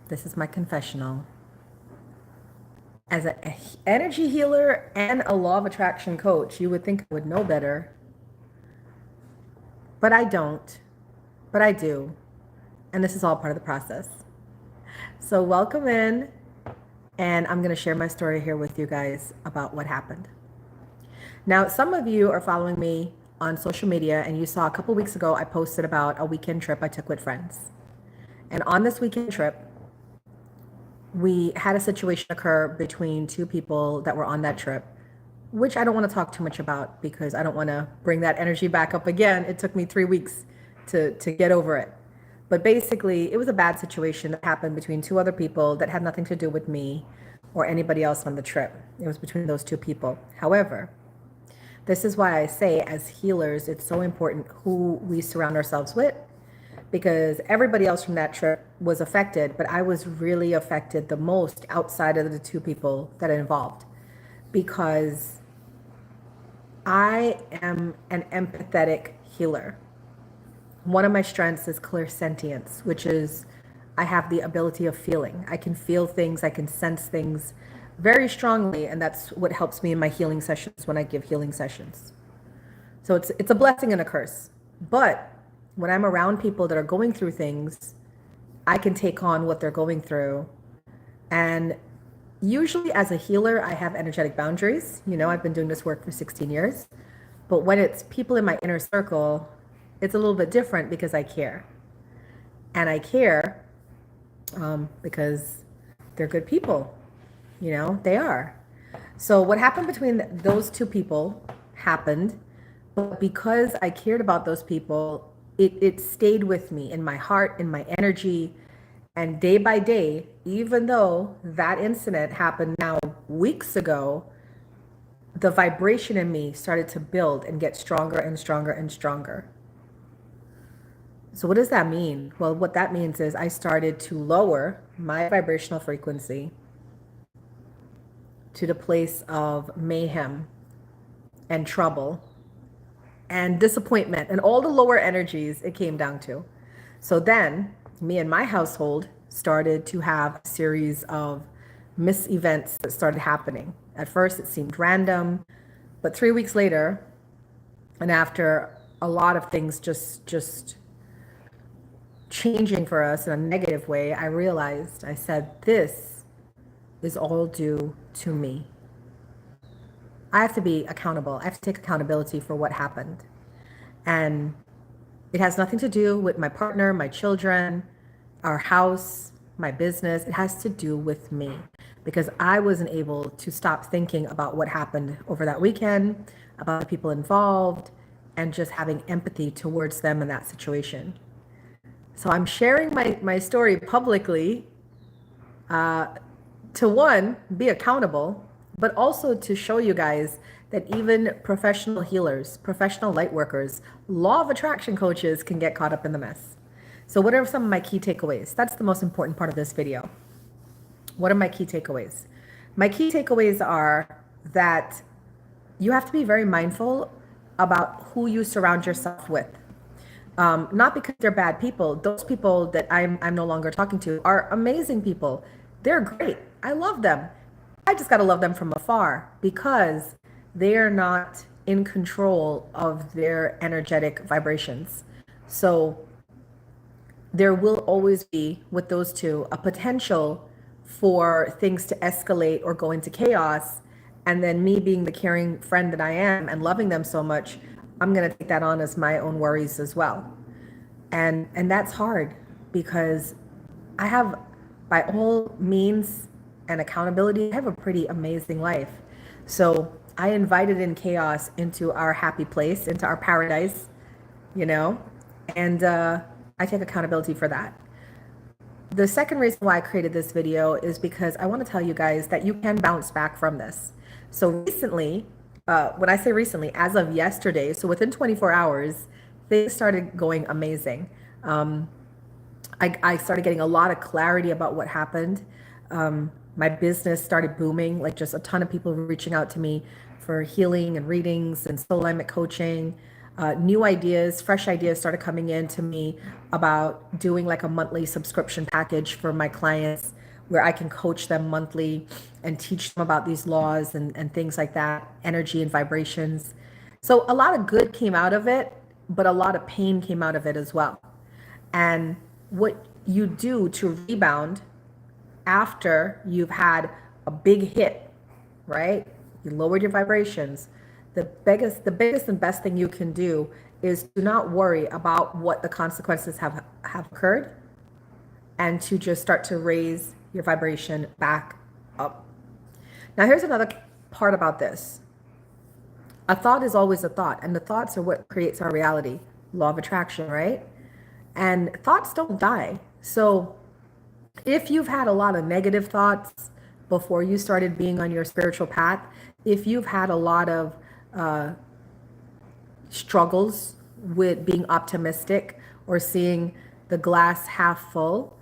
This is my confessional. As an energy healer and a law of attraction coach, you would think I would know better, but I don't, but I do. And this is all part of the process. So welcome in, and I'm going to share my story here with you guys about what happened. Now, some of you are following me on social media, and you saw a couple weeks ago I posted about a weekend trip I took with friends. And on this weekend trip, we had a situation occur between two people that were on that trip, which I don't want to talk too much about because I don't want to bring that energy back up again. It took me 3 weeks to get over it. But basically, it was a bad situation that happened between two other people that had nothing to do with me or anybody else on the trip. It was between those two people. However, this is why I say, as healers, it's so important who we surround ourselves with, because everybody else from that trip was affected, but I was really affected the most outside of the two people that are involved, because I am an empathetic healer. One of my strengths is clairsentience, which is I have the ability of feeling. I can feel things, I can sense things very strongly, and that's what helps me in my healing sessions when I give healing sessions. So it's a blessing and a curse. But when I'm around people that are going through things, I can take on what they're going through. And usually as a healer, I have energetic boundaries. You know, I've been doing this work for 16 years. But when it's people in my inner circle, it's a little bit different because I care. And I care because they're good people. You know, they are. So what happened between those two people happened. But because I cared about those people, it stayed with me in my heart, in my energy. And day by day, even though that incident happened now weeks ago, the vibration in me started to build and get stronger and stronger and stronger. So what does that mean? Well, what that means is I started to lower my vibrational frequency to the place of mayhem and trouble and disappointment and all the lower energies it came down to. So then me and my household started to have a series of mis-events that started happening. At first it seemed random, but 3 weeks later, and after a lot of things just changing for us in a negative way, I realized, I said, this is all due to me. I have to be accountable. I have to take accountability for what happened. And it has nothing to do with my partner, my children, our house, my business. It has to do with me, because I wasn't able to stop thinking about what happened over that weekend, about the people involved, and just having empathy towards them in that situation. So I'm sharing my story publicly to, one, be accountable, but also to show you guys that even professional healers, professional light workers, law of attraction coaches can get caught up in the mess. So what are some of my key takeaways? That's the most important part of this video. What are my key takeaways? My key takeaways are that you have to be very mindful about who you surround yourself with. Not because they're bad people. Those people that I'm no longer talking to are amazing people. They're great. I love them. I just got to love them from afar, because they are not in control of their energetic vibrations. So there will always be, with those two, a potential for things to escalate or go into chaos. And then me being the caring friend that I am and loving them so much, I'm going to take that on as my own worries as well. And that's hard, because I have, by all means and accountability, I have a pretty amazing life. So I invited in chaos into our happy place, into our paradise, you know, and I take accountability for that. The second reason why I created this video is because I want to tell you guys that you can bounce back from this. So recently, when I say recently, as of yesterday, so within 24 hours, things started going amazing. I started getting a lot of clarity about what happened. My business started booming, like just a ton of people reaching out to me for healing and readings and soul alignment coaching. new ideas, fresh ideas started coming in to me about doing like a monthly subscription package for my clients where I can coach them monthly and teach them about these laws and things like that, energy and vibrations. So a lot of good came out of it, but a lot of pain came out of it as well. And what you do to rebound after you've had a big hit, right? You lowered your vibrations. The biggest and best thing you can do is to not worry about what the consequences have occurred, and to just start to raise your vibration back up. Now, here's another part about this. A thought is always a thought, and the thoughts are what creates our reality. Law of attraction, right? And thoughts don't die. So if you've had a lot of negative thoughts before you started being on your spiritual path, if you've had a lot of struggles with being optimistic or seeing the glass half full,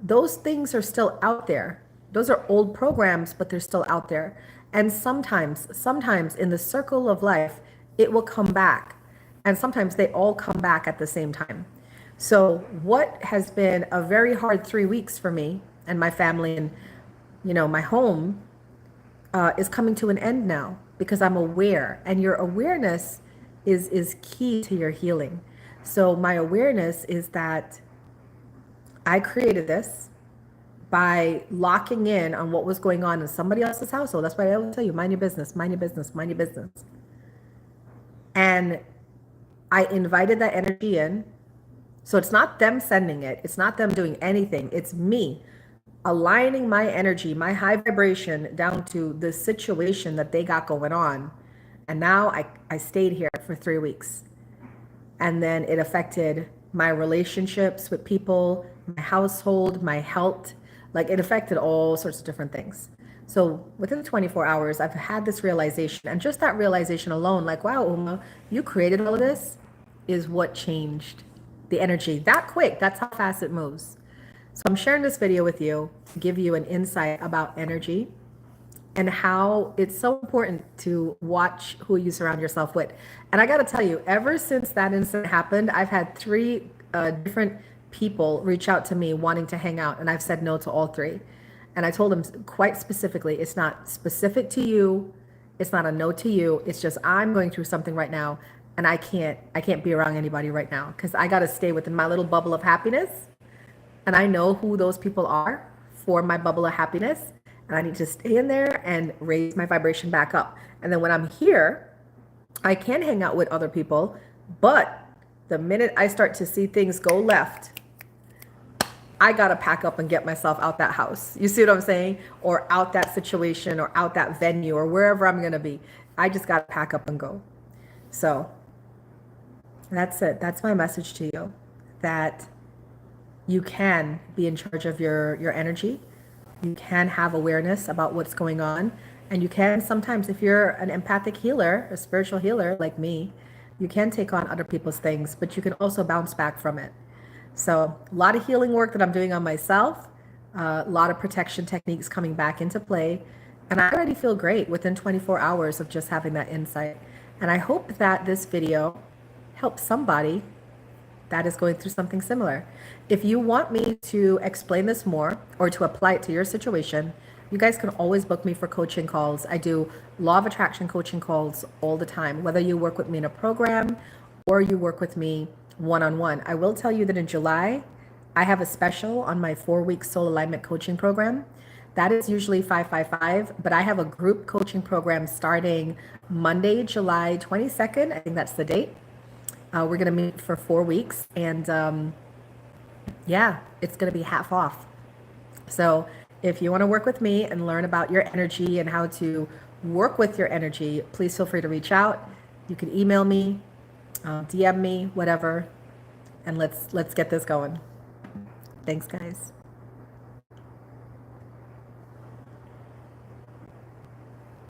those things are still out there. Those are old programs, but they're still out there. And sometimes in the circle of life, it will come back. And sometimes they all come back at the same time. So what has been a very hard 3 weeks for me and my family and, my home is coming to an end now, because I'm aware, and your awareness is key to your healing. So my awareness is that I created this by locking in on what was going on in somebody else's household. That's why I always tell you, mind your business, mind your business, mind your business. And I invited that energy in. So it's not them sending it. It's not them doing anything. It's me aligning my energy, my high vibration down to the situation that they got going on. And now I stayed here for 3 weeks. And then it affected my relationships with people, my household, my health. Like, it affected all sorts of different things. So within 24 hours, I've had this realization. And just that realization alone, like, wow, Uma, you created all of this, is what changed the energy that quick. That's how fast it moves. So I'm sharing this video with you to give you an insight about energy and how it's so important to watch who you surround yourself with. And I got to tell you, ever since that incident happened, I've had 3 different people reach out to me wanting to hang out, and I've said no to all 3. And I told them quite specifically, it's not specific to you. It's not a no to you. It's just, I'm going through something right now, and I can't be around anybody right now, because I got to stay within my little bubble of happiness. And I know who those people are for my bubble of happiness. And I need to stay in there and raise my vibration back up. And then when I'm here, I can hang out with other people. But the minute I start to see things go left, I got to pack up and get myself out that house. You see what I'm saying? Or out that situation, or out that venue, or wherever I'm going to be. I just got to pack up and go. So that's it. That's my message to you. That you can be in charge of your energy. You can have awareness about what's going on. And you can sometimes, if you're an empathic healer, a spiritual healer like me, you can take on other people's things, but you can also bounce back from it. So a lot of healing work that I'm doing on myself, a lot of protection techniques coming back into play. And I already feel great within 24 hours of just having that insight. And I hope that this video helps somebody that is going through something similar. If you want me to explain this more or to apply it to your situation, you guys can always book me for coaching calls. I do law of attraction coaching calls all the time, whether you work with me in a program or you work with me one-on-one. I will tell you that in July, I have a special on my 4-week soul alignment coaching program. That is usually $555, but I have a group coaching program starting Monday, July 22nd. I think that's the date. We're going to meet for 4 weeks, and yeah, it's going to be half off. So if you want to work with me and learn about your energy and how to work with your energy, please feel free to reach out. You can email me, DM me, whatever, and let's get this going. Thanks, guys.